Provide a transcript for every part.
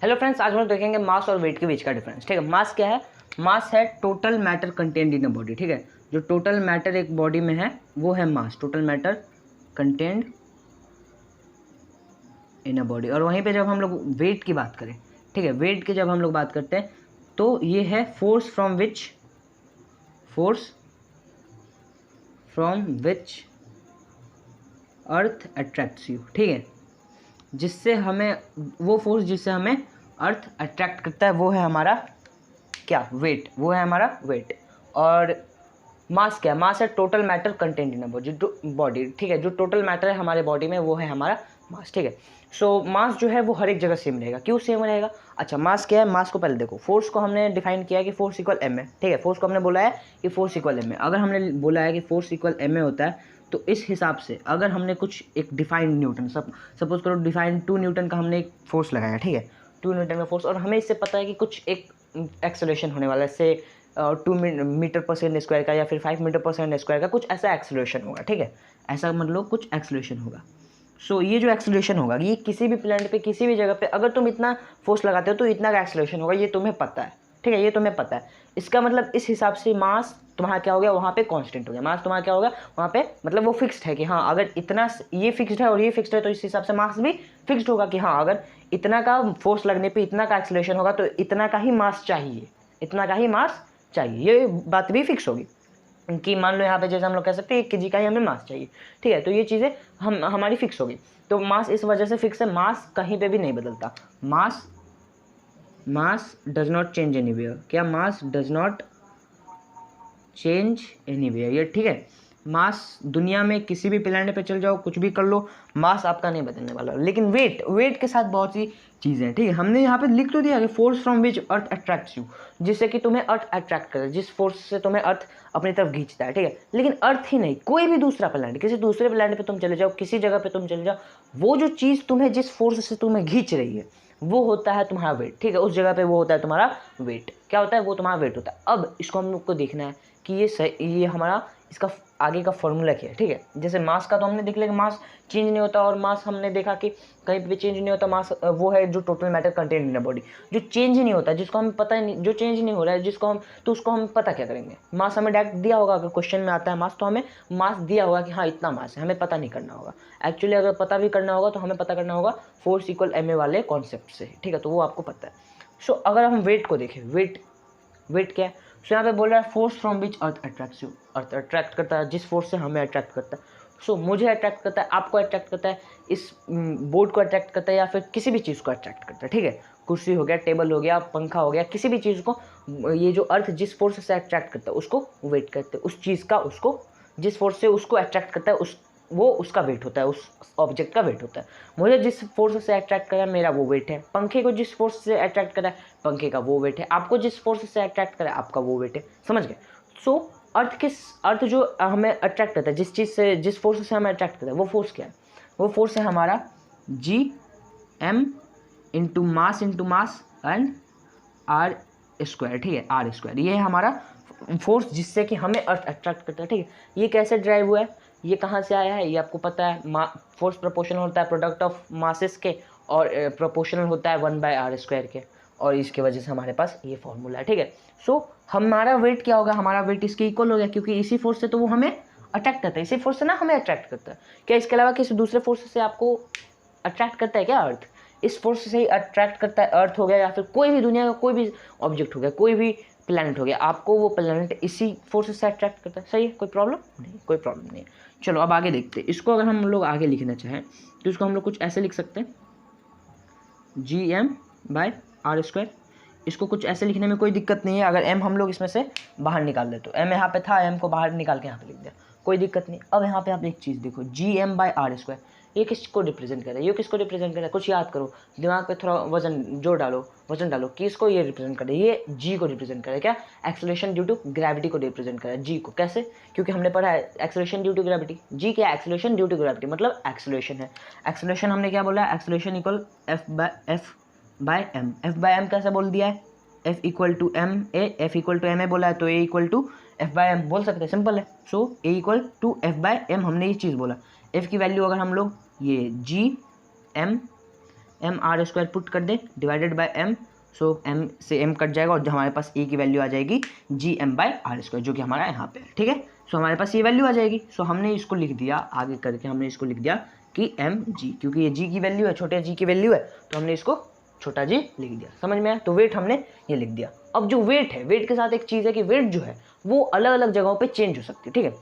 Hello friends, आज हम लोग देखेंगे मास और वेट के बीच का डिफरेंस। ठीक है, मास क्या है? मास है total matter content in a body. ठीक है, जो टोटल मैटर एक बॉडी में है वो है mass, total matter content in a body. और वहीं पे जब हम लोग वेट की बात करें, ठीक है, वेट की जब हम लोग बात करते हैं तो ये है force from which earth attracts you. ठीक है, जिससे हमें वो फोर्स जिससे हमें अर्थ अट्रैक्ट करता है वो है हमारा क्या? वेट। वो है हमारा वेट। और मास क्या है? मास है total matter content in body. ठीक है, जो टोटल मैटर है हमारे बॉडी में वो है हमारा मास। ठीक है, सो मास जो है वो हर एक जगह सेम रहेगा। क्यों सेम रहेगा? अच्छा, मास क्या है? मास को पहले देखो। फोर्स को हमने डिफाइन किया है कि फोर्स इक्वल एम है। ठीक है, फोर्स को हमने बोला है कि फोर्स इक्वल एम है। अगर हमने बोला है कि फोर्स इक्वल एम ए होता है तो इस हिसाब से अगर हमने कुछ एक डिफाइंड न्यूटन, सपोज करो डिफाइंड 2 न्यूटन का हमने एक फोर्स लगाया। ठीक है, 2 न्यूटन का फोर्स, और हमें इससे पता है कि कुछ एक एक्सेलरेशन होने वाला है, इससे 2 मीटर पर सेकेंड स्क्वायर का या फिर 5 मीटर पर सेकेंड स्क्वायर का कुछ ऐसा एक्सेलरेशन होगा। ठीक है, ऐसा मतलब कुछ एक्सेलरेशन होगा। सो ये जो एक्सेलरेशन होगा ये किसी भी प्लैनेट पे किसी भी जगह पे अगर तुम इतना फोर्स लगाते हो तो इतना का एक्सेलरेशन होगा, ये तुम्हें पता है। ठीक है, ये तुम्हें पता है। इसका मतलब इस हिसाब से मास तुम्हारा क्या हो गया? वहाँ पे कांस्टेंट हो गया। मास तुम्हारा क्या होगा वहाँ पे? मतलब वो फिक्स्ड है कि हाँ, अगर इतना ये फिक्स्ड है और ये फिक्स्ड है तो इस हिसाब से मास भी फिक्स्ड होगा कि हाँ, अगर इतना का फोर्स लगने पे इतना का एक्सेलरेशन होगा तो इतना का ही मास चाहिए, इतना का ही मास चाहिए। ये बात भी फिक्स होगी कि मान लो यहाँ पे जैसे हम लोग कह सकते हैं 1 kg का ही हमें मास चाहिए। ठीक है, तो ये चीज़ें हमारी फिक्स होगी। तो मास इस वजह से फिक्स है, मास कहीं पे भी नहीं बदलता। मास डज नॉट चेंज एनीवेयर। क्या? मास डज नॉट चेंज एनीवेयर। ये ठीक है, मास दुनिया में किसी भी प्लैनेट पे चल जाओ, कुछ भी कर लो, मास आपका नहीं बदलने वाला। लेकिन वेट के साथ बहुत सी चीज़ें हैं। ठीक है, हमने यहाँ पे लिख तो दिया कि force from which earth attracts you, जिससे कि तुम्हें अर्थ अट्रैक्ट करे, जिस फोर्स से तुम्हें अर्थ अपनी तरफ खींचता है। ठीक है, लेकिन अर्थ ही नहीं, कोई भी दूसरा प्लैनेट, किसी दूसरे प्लैनेट पे तुम चले जाओ, किसी जगह पे तुम चले जाओ, वो जो चीज़ तुम्हें जिस फोर्स से तुम्हें खींच रही है वो होता है तुम्हारा वेट। ठीक है, उस जगह पे वो होता है तुम्हारा वेट। क्या होता है? वो तुम्हारा वेट होता है। अब इसको हम लोग को देखना है कि ये हमारा इसका आगे का फॉर्मूला क्या है। ठीक है, जैसे मास का तो हमने देख लिया कि मास चेंज नहीं होता, और मास हमने देखा कि कहीं पे भी चेंज नहीं होता। मास वो है जो total matter content in body, जो चेंज ही नहीं होता, जिसको हम पता ही नहीं, जो चेंज नहीं हो रहा है, जिसको हम, तो उसको हम पता क्या करेंगे? मास हमें डायरेक्ट दिया होगा, अगर क्वेश्चन में आता है मास तो हमें मास दिया होगा कि हाँ इतना मास है, हमें पता नहीं करना होगा। एक्चुअली अगर पता भी करना होगा तो हमें पता करना होगा फोर्स इक्वल एम ए वाले कॉन्सेप्ट से। ठीक है, तो वो आपको पता है। सो अगर हम वेट को देखें, वेट क्या है? सो यहाँ पे बोल रहा है force from which earth attracts you. Earth attract करता है जिस फोर्स से हमें अट्रैक्ट करता है। सो मुझे अट्रैक्ट करता है, आपको अट्रैक्ट करता है, इस बोर्ड को अट्रैक्ट करता है, या फिर किसी भी चीज़ को अट्रैक्ट करता है। ठीक है, कुर्सी हो गया, टेबल हो गया, पंखा हो गया, किसी भी चीज़ को ये जो अर्थ जिस फोर्स से अट्रैक्ट करता है उसको वेट करते हैं। उस चीज़ का, उसको जिस फोर्स से उसको अट्रैक्ट करता है वो उसका वेट होता है, उस ऑब्जेक्ट का वेट होता है। मुझे जिस फोर्स से अट्रैक्ट करा मेरा वो वेट है, पंखे को जिस फोर्स से अट्रैक्ट करा पंखे का वो वेट है, आपको जिस फोर्स से अट्रैक्ट करा आपका वो वेट है। समझ गए? सो अर्थ जो हमें अट्रैक्ट करता है, जिस फोर्स से हमें अट्रैक्ट करता है वो फोर्स क्या है? वो फोर्स है हमारा G into mass and r square. ठीक है, आर स्क्वायर, ये है हमारा फोर्स जिससे कि हमें अर्थ अट्रैक्ट करता है। ठीक है, ये कैसे ड्राइव हुआ है, ये कहाँ से आया है, ये आपको पता है। फोर्स प्रोपोर्शनल होता है प्रोडक्ट ऑफ मासेस के, और प्रोपोर्शनल होता है 1/r² के, और इसके वजह से हमारे पास ये फॉर्मूला है। ठीक है, सो हमारा वेट क्या होगा? हमारा वेट इसके इक्वल हो गया, क्योंकि इसी फोर्स से तो वो हमें अट्रैक्ट करता है, इसी फोर्स से ना हमें अट्रैक्ट करता है। क्या इसके अलावा किसी दूसरे फोर्स से आपको अट्रैक्ट करता है क्या अर्थ? इस फोर्स से ही अट्रैक्ट करता है अर्थ हो गया, या फिर कोई भी दुनिया का कोई भी ऑब्जेक्ट हो गया, कोई भी प्लैनेट हो गया, आपको वो प्लैनेट इसी फोर्स से अट्रैक्ट करता है। सही है, कोई प्रॉब्लम नहीं, कोई प्रॉब्लम नहीं है। चलो अब आगे देखते हैं। इसको अगर हम लोग आगे लिखना चाहें तो इसको हम लोग कुछ ऐसे लिख सकते हैं, Gm/r²। इसको कुछ ऐसे लिखने में कोई दिक्कत नहीं है। अगर m हम लोग इसमें से बाहर निकाल दे तो m यहाँ पे था, m को बाहर निकाल के यहाँ पे लिख दिया, कोई दिक्कत नहीं। अब यहाँ पे आप एक चीज़ देखो, Gm/r², ये किसको रिप्रेजेंट कर रहा है? ये किसको रिप्रेजेंट कर रहा है? कुछ याद करो, दिमाग पे थोड़ा वजन डालो, किसको ये रिप्रेजेंट कर रहा है? ये जी को रिप्रेजेंट कर रहा है। क्या? एक्सेलरेशन ड्यू टू ग्रेविटी को रिप्रेजेंट कर रहा है, जी को। कैसे? क्योंकि हमने पढ़ा है एक्सेलरेशन ड्यू टू ग्रेविटी। जी क्या? एक्सेलरेशन ड्यू टू ग्रेविटी, मतलब एक्सेलरेशन है। एक्सेलरेशन हमने क्या बोला? एक्सेलरेशन इक्वल F/m कैसे बोल दिया है? F equal to m a, F equal to m a बोला है तो A इक्वल टू F/m बोल सकते हैं, सिंपल है। सो A इक्वल टू F/m, हमने ये चीज़ बोला। F की वैल्यू अगर हम लोग ये Gm m r square put कर दें divided by m, so m से एम कट जाएगा और हमारे पास ए की वैल्यू आ जाएगी G m by r square, जो कि हमारा यहाँ पे है, ठीक है। सो हमारे पास ये वैल्यू आ जाएगी। सो हमने इसको लिख दिया आगे करके, हमने इसको लिख दिया कि एम जी, क्योंकि ये जी की वैल्यू है, छोटे जी की वैल्यू है, तो हमने इसको छोटा जी लिख दिया। समझ में आया? तो वेट हमने ये लिख दिया। अब जो वेट है, वेट के साथ एक चीज़ है कि वेट जो है वो अलग अलग जगहों पे चेंज हो सकती है, ठीक है।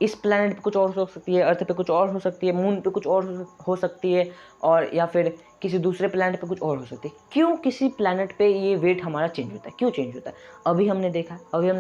इस प्लैनेट पे कुछ और हो सकती है, अर्थ पे कुछ और हो सकती है, मून पे कुछ और हो सकती है, और या फिर किसी दूसरे प्लैनेट पे कुछ और हो सकती है। क्यों किसी प्लैनेट पे ये वेट हमारा चेंज होता है, क्यों चेंज होता है? अभी हमने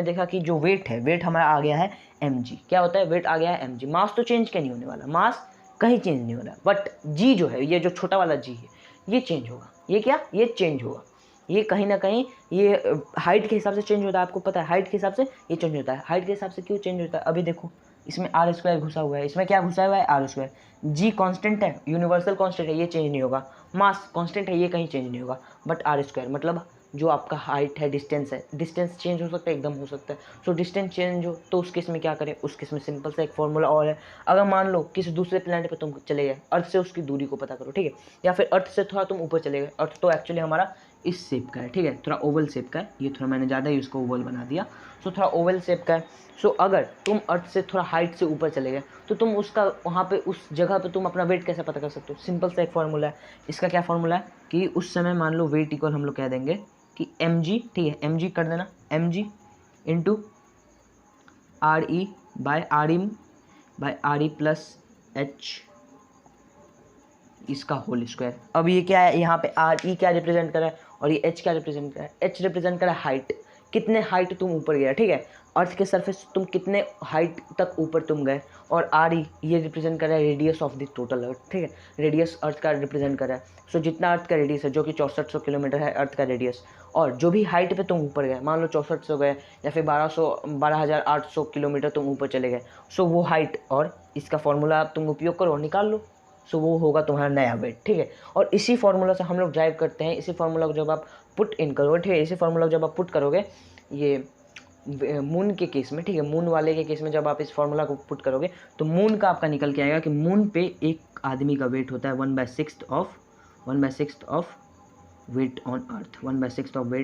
देखा कि जो वेट है, वेट हमारा आ गया है mg। क्या होता है? वेट आ गया है mg। मास तो चेंज क्या नहीं होने वाला, मास कहीं चेंज नहीं हो रहा, बट जी जो है, ये जो छोटा वाला जी है, ये चेंज होगा। ये क्या? ये चेंज होगा। ये कहीं ना कहीं ये हाइट के हिसाब से चेंज होता है, आपको पता है, हाइट के हिसाब से ये चेंज होता है। हाइट के हिसाब से क्यों चेंज होता है? अभी देखो, इसमें आर स्क्वायर घुसा हुआ है, इसमें क्या घुसा हुआ है? R square. जी कांस्टेंट है, यूनिवर्सल कांस्टेंट है, ये चेंज नहीं होगा। मास कांस्टेंट है, ये कहीं चेंज नहीं होगा, बट आर स्क्वायर मतलब जो आपका हाइट है, डिस्टेंस है, डिस्टेंस चेंज हो सकता है, एकदम हो सकता है। सो डिस्टेंस चेंज हो तो उस केस में क्या करें? उस केस में सिंपल सा एक फॉर्मूला और है। अगर मान लो किसी दूसरे प्लैनेट पे तुम चले गए, अर्थ से उसकी दूरी को पता करो, ठीक है, या फिर अर्थ से थोड़ा तुम ऊपर चले गए। अर्थ तो एक्चुअली हमारा इस शेप का है, ठीक है, थोड़ा ओवल शेप का है, ये थोड़ा मैंने ज़्यादा ही उसको ओवल बना दिया। सो थोड़ा ओवल शेप का है। सो अगर तुम अर्थ से थोड़ा हाइट से ऊपर चले गए तो तुम उसका वहाँ पे उस जगह पे तुम अपना वेट कैसे पता कर सकते हो? सिंपल सा एक फॉर्मूला है। इसका क्या फॉर्मूला है कि उस समय मान लो वेट इक्वल हम लोग कह देंगे कि एम जी, ठीक है, एम जी कर देना, m G into r e by r e plus h इसका होल स्क्वायर। अब ये क्या है? यहाँ पे आर ई क्या रिप्रेजेंट कर रहा है और ये एच क्या रिप्रेजेंट कर रहा है? एच रिप्रेजेंट कर रहा है हाइट, कितने हाइट तुम ऊपर गया, ठीक है, अर्थ के सरफेस से तुम कितने हाइट तक ऊपर तुम गए। और आर ई ये रिप्रेजेंट कर रहा है रेडियस ऑफ द टोटल अर्थ, ठीक है, रेडियस अर्थ का रिप्रेजेंट कर रहा है। सो जितना अर्थ का रेडियस है, जो कि 6400 किलोमीटर है अर्थ का रेडियस, और जो भी हाइट पे तुम ऊपर गए, मान लो 6400 गए या फिर 12,800 किलोमीटर तुम ऊपर चले गए, सो वो हाइट और इसका फॉर्मूला तुम उपयोग करो और निकाल लो। सो वो होगा तुम्हारा नया वेट, ठीक है। और इसी फार्मूला से हम लोग ड्राइव करते हैं, इसी फार्मूला को जब आप पुट इन करोगे, ठीक है, इसी फार्मूला को जब आप पुट करोगे ये मून के केस में, ठीक है, मून वाले के केस में जब आप इस फार्मूला को पुट करोगे तो मून का आपका निकल के आएगा कि मून पे एक आदमी का वेट होता है 1/6 of weight on earth, 1/6 of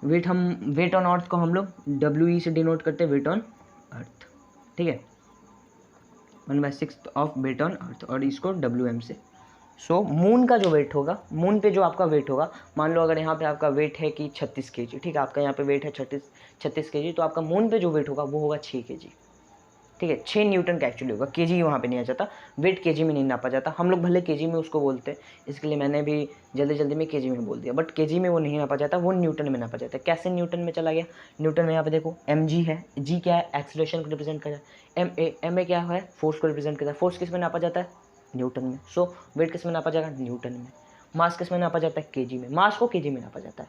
weight on earth को हम लोग WE से डिनोट करते हैं, वेट ऑन अर्थ, ठीक है, 1/6 ऑफ वेट ऑन अर्थ, और इसको WM से। सो मून का जो वेट होगा, मून पे जो आपका वेट होगा, मान लो अगर यहाँ पे आपका वेट है कि 36 kg, ठीक है, आपका यहाँ पे वेट है 36 kg, तो आपका मून पे जो वेट होगा वो होगा 6 kg, ठीक है, 6 न्यूटन का एक्चुअली होगा। केजी वहाँ पे नहीं आ जाता, वेट केजी में नहीं नापा जाता। हम लोग भले केजी में उसको बोलते हैं, इसके लिए मैंने भी जल्दी में केजी में बोल दिया, बट केजी में वो नहीं नापा जाता, वो न्यूटन में नापा जाता है। कैसे न्यूटन में चला गया? न्यूटन में यहाँ पे देखो एम जी है, जी क्या है? एक्सीलरेशन को रिप्रेजेंट करता है। एम ए क्या है? फोर्स को रिप्रेजेंट करता है। फोर्स किस में नापा जाता है? न्यूटन में। सो वेट किस में नापा जाएगा? न्यूटन में। मास किस में नापा जाता है? केजी में। मास को केजी में नापा जाता है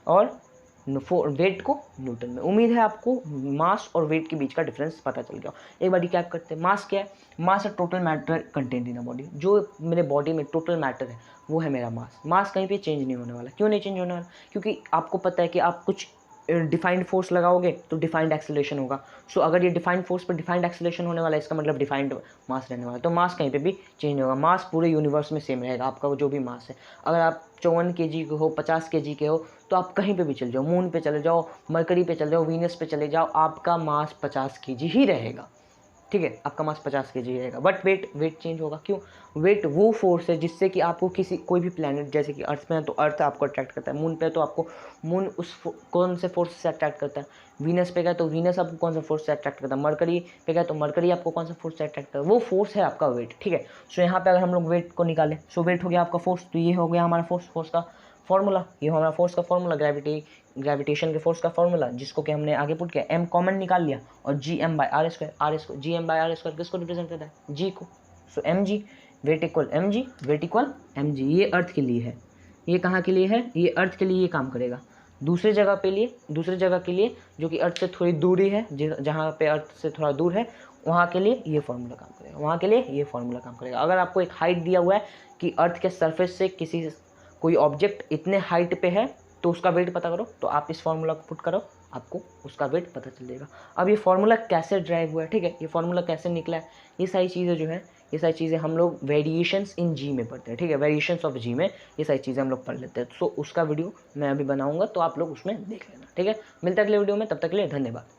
और वेट को न्यूटन में। उम्मीद है आपको मास और वेट के बीच का डिफरेंस पता चल गया। एक बार क्या करते हैं, मास क्या है? मास है total matter content in a body, जो मेरे बॉडी में टोटल मैटर है वो है मेरा मास। मास कहीं पे चेंज नहीं होने वाला। क्यों नहीं चेंज होने वाला? क्योंकि आपको पता है कि आप कुछ डिफाइंड फोर्स लगाओगे तो डिफाइंड एक्सेलरेशन होगा। सो अगर ये डिफाइंड फोर्स पर डिफाइंड एक्सेलरेशन होने वाला है, इसका मतलब डिफाइंड मास रहने वाला है। तो मास कहीं पे भी चेंज नहीं होगा, मास पूरे यूनिवर्स में सेम रहेगा। आपका जो भी मास है, अगर आप 54 kg के हो, 50 kg के हो, तो आप कहीं पे भी चले जाओ, मून पे चले जाओ, मरकरी पे चले जाओ, वीनस पे चले जाओ, आपका मास 50 kg ही रहेगा, ठीक है, आपका मास 50 kg रहेगा। बट वेट चेंज होगा। क्यों? वेट वो फोर्स है जिससे कि आपको कोई भी प्लेनेट, जैसे कि अर्थ में है तो अर्थ आपको अट्रैक्ट करता है, मून पे तो आपको मून कौन से फोर्स से अट्रैक्ट करता है, वीनस पे गया तो वीनस आपको कौन सा फोर्स से अट्रैक्ट करता है, मरकरी पे गया तो मरकरी आपको कौन सा फोर्स से अट्रैक्ट करता है, वो फोर्स है आपका वेट, ठीक है। सो यहाँ पे अगर हम लोग वेट को निकालें, सो वेट हो गया आपका फोर्स, तो ये हो गया हमारा फोर्स का फॉर्मूला, ये हमारा फोर्स का फॉर्मूला, ग्रेविटेशन के फोर्स का फॉर्मूला, जिसको कि हमने आगे पुट किया, एम कॉमन निकाल लिया और G M by R square, G M by R square किसको रिप्रेजेंट करता है? जी को। So M G, weight equal M G, ये अर्थ के लिए है, ये कहाँ के लिए है? ये अर्थ के लिए ये काम करेगा। दूसरे जगह के लिए जो कि अर्थ से थोड़ी दूरी है, जहाँ पे अर्थ से थोड़ा दूर है, वहाँ के लिए ये फॉर्मूला काम करेगा, अगर आपको एक हाइट दिया हुआ है कि अर्थ के सरफेस से कोई ऑब्जेक्ट इतने हाइट पे है तो उसका वेट पता करो, तो आप इस फॉर्मूला को पुट करो, आपको उसका वेट पता चल जाएगा। अब ये फॉर्मूला कैसे ड्राइव हुआ है, ठीक है, ये फॉर्मूला कैसे निकला है, ये सारी चीज़ें जो है ये सारी चीज़ें हम लोग वेरिएशंस इन जी में पढ़ते हैं, ठीक है, वेरिएशंस ऑफ जी में ये सारी चीज़ें हम लोग पढ़ लेते हैं। सो उसका वीडियो मैं अभी बनाऊंगा, तो आप लोग उसमें देख लेना, ठीक है। मिलता है अगले वीडियो में, तब तक के लिए धन्यवाद।